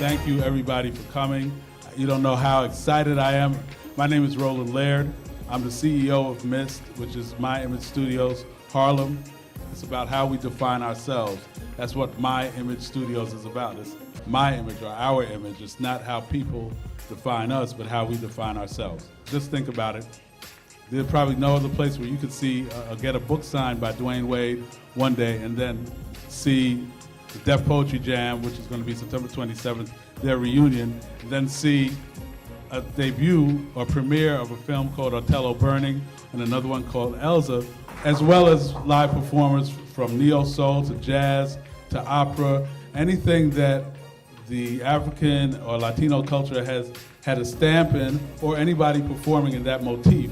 Thank you, everybody, for coming. You don't know how excited I am. My name is Roland Laird. I'm the CEO of MIST, which is My Image Studios Harlem. It's about how we define ourselves. That's what My Image Studios is about. It's my image or our image. It's not how people define us, but how we define ourselves. Just think about it. There's probably no other place where you could see, get a book signed by Dwyane Wade one day and then see the Def Poetry Jam, which is going to be September 27th, their reunion, and then see a debut or premiere of a film called Othello Burning and another one called Elsa, as well as live performers from neo-soul to jazz to opera, anything that the African or Latino culture has had a stamp in, or anybody performing in that motif,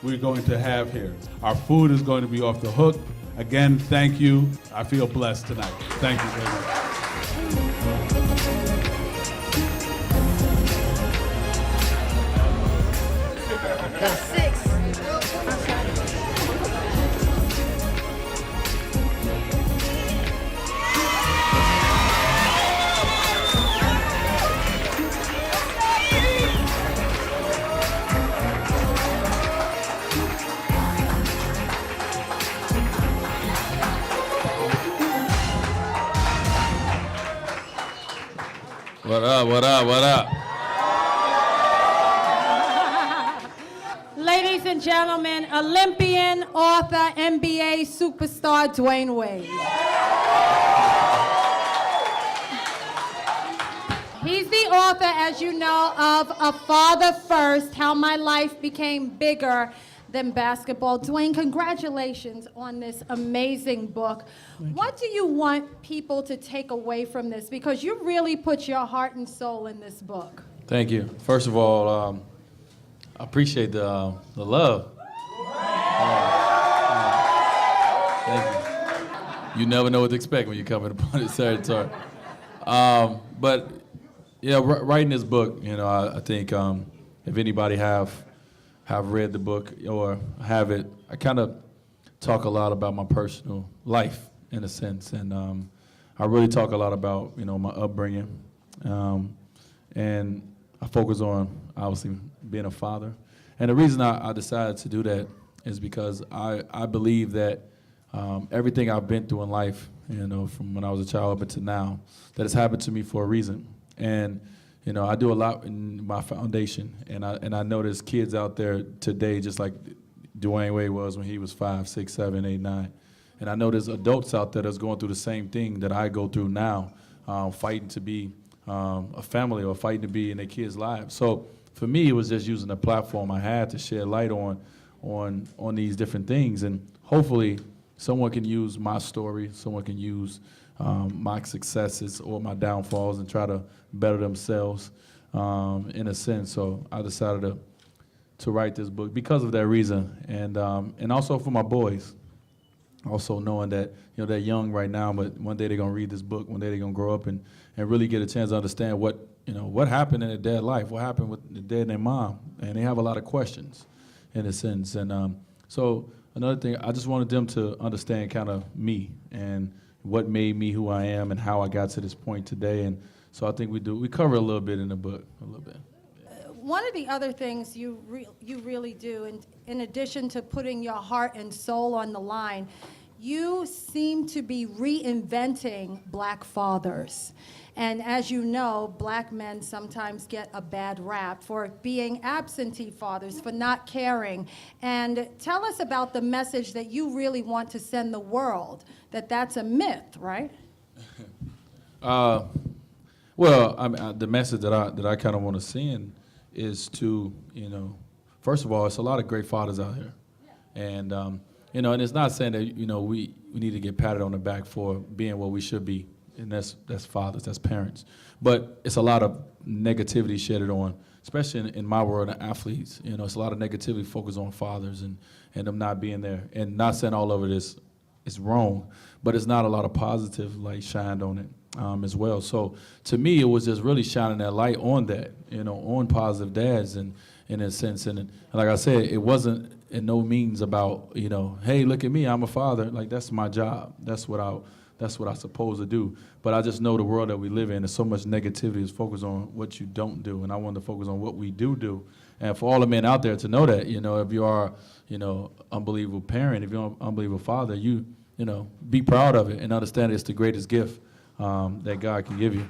we're going to have here. Our food is going to be off the hook. Again, thank you. I feel blessed tonight. Thank you very much. What up, what up, what up? Ladies and gentlemen, Olympian, author, NBA superstar Dwyane Wade. He's the author, as you know, of A Father First, How My Life Became Bigger Than Basketball. Dwyane, congratulations on this amazing book. What do you want people to take away from this? Because you really put your heart and soul in this book. Thank you. First of all, I appreciate the love. Thank you. You never know what to expect when you come upon this territory. But yeah, writing this book, you know, I think if anybody have read the book or have it, I kind of talk a lot about my personal life in a sense, and I really talk a lot about, you know, my upbringing, and I focus on obviously being a father. And the reason I decided to do that is because I believe that everything I've been through in life, you know, from when I was a child up until now, that has happened to me for a reason. And you know, I do a lot in my foundation, and I know there's kids out there today just like Dwyane Wade was when he was 5, 6, 7, 8, 9. And I know there's adults out there that's going through the same thing that I go through now, fighting to be a family or fighting to be in their kids' lives. So for me, it was just using the platform I had to shed light on these different things. And hopefully someone can use my story, someone can use my successes or my downfalls and try to better themselves in a sense. So I decided to write this book because of that reason, and also for my boys. Also knowing that, you know, they're young right now, but one day they're gonna read this book, one day they're gonna grow up and really get a chance to understand what, you know, what happened in their dad's life, what happened with the dad and their mom, and they have a lot of questions in a sense. And so another thing, I just wanted them to understand kind of me and what made me who I am and how I got to this point today. And so I think we cover a little bit in the book, a little bit. One of the other things you really do, and in addition to putting your heart and soul on the line, you seem to be reinventing black fathers. And as you know, black men sometimes get a bad rap for being absentee fathers, for not caring. And tell us about the message that you really want to send the world, that that's a myth, right? Well, I mean, the message that I kind of want to send is to, you know, first of all, it's a lot of great fathers out here. Yeah. And, you know, and it's not saying that, you know, we need to get patted on the back for being what we should be, and that's fathers, that's parents. But it's a lot of negativity shedded on, especially in my world, the athletes. You know, it's a lot of negativity focused on fathers and them not being there. And not saying all of it is wrong, but it's not a lot of positive light shined on it as well. So to me, it was just really shining that light on that, you know, on positive dads, and in a sense. And like I said, it wasn't in no means about, you know, hey, look at me, I'm a father. Like, that's my job. That's what that's what I'm supposed to do. But I just know the world that we live in, there's so much negativity is focused on what you don't do, and I want to focus on what we do. And for all the men out there to know that, if you are, unbelievable parent, if you're an unbelievable father, be proud of it and understand it's the greatest gift that God can give you.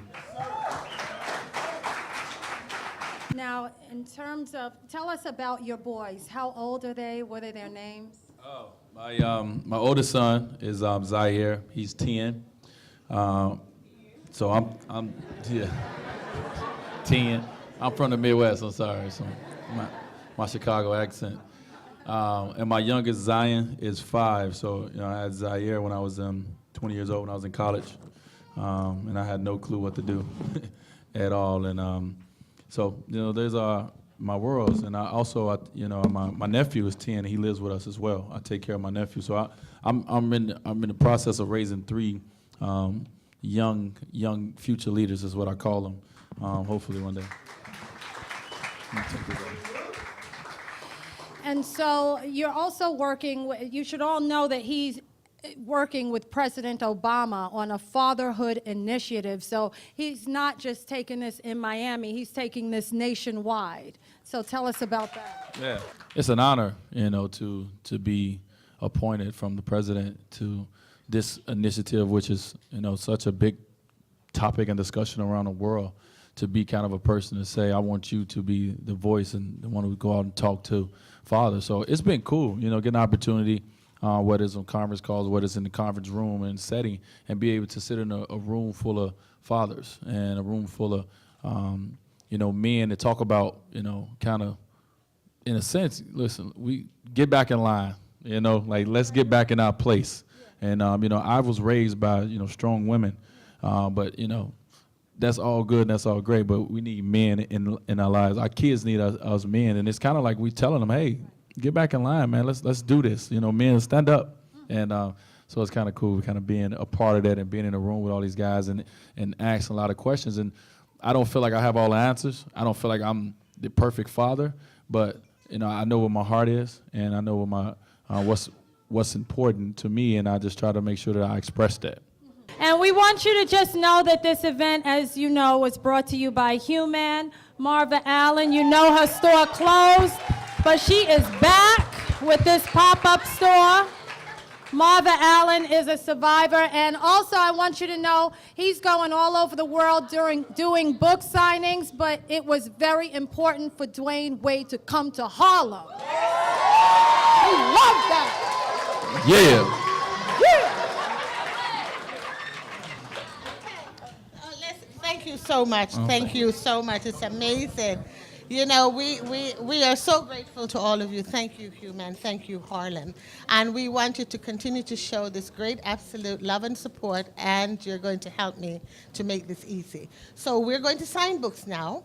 Now, in terms of, tell us about your boys. How old are they? What are their names? Oh, my oldest son is Zaire. He's 10. So I'm 10. I'm from the Midwest. I'm sorry, so my Chicago accent. And my youngest Zion is 5. So I had Zaire when I was 20 years old when I was in college, and I had no clue what to do at all. And so there's my worlds, and I also my nephew is 10. And he lives with us as well. I take care of my nephew. So I'm in the process of raising 3 young future leaders is what I call them. Hopefully one day. And so you're also working, you should all know that he's working with President Obama on a fatherhood initiative. So he's not just taking this in Miami, he's taking this nationwide. So tell us about that. Yeah, it's an honor, to be appointed from the president to this initiative, which is, such a big topic and discussion around the world, to be kind of a person to say, I want you to be the voice and the one who go out and talk to fathers. So it's been cool, get an opportunity, whether it's on conference calls, whether it's in the conference room and setting, and be able to sit in a room full of fathers and a room full of, men to talk about, kind of, in a sense, listen, we get back in line, let's get back in our place. And, I was raised by, strong women, but, that's all good and that's all great, but we need men in our lives. Our kids need us men, and it's kind of like we telling them, hey, get back in line, man. Let's do this. Men, stand up. And so it's kind of cool, kind of being a part of that and being in a room with all these guys and asking a lot of questions. And I don't feel like I have all the answers. I don't feel like I'm the perfect father, but I know what my heart is, and I know what my what's important to me, and I just try to make sure that I express that. And we want you to just know that this event, as you know, was brought to you by Hue-Man. Marva Allen, her store closed, but she is back with this pop-up store. Marva Allen is a survivor, and also I want you to know he's going all over the world doing book signings, but it was very important for Dwyane Wade to come to Harlem. We love that. Yeah. Thank you so much. Thank you so much. It's amazing. We are so grateful to all of you. Thank you, Hue-Man. Thank you, Harlem. And we want you to continue to show this great absolute love and support, and you're going to help me to make this easy. So we're going to sign books now.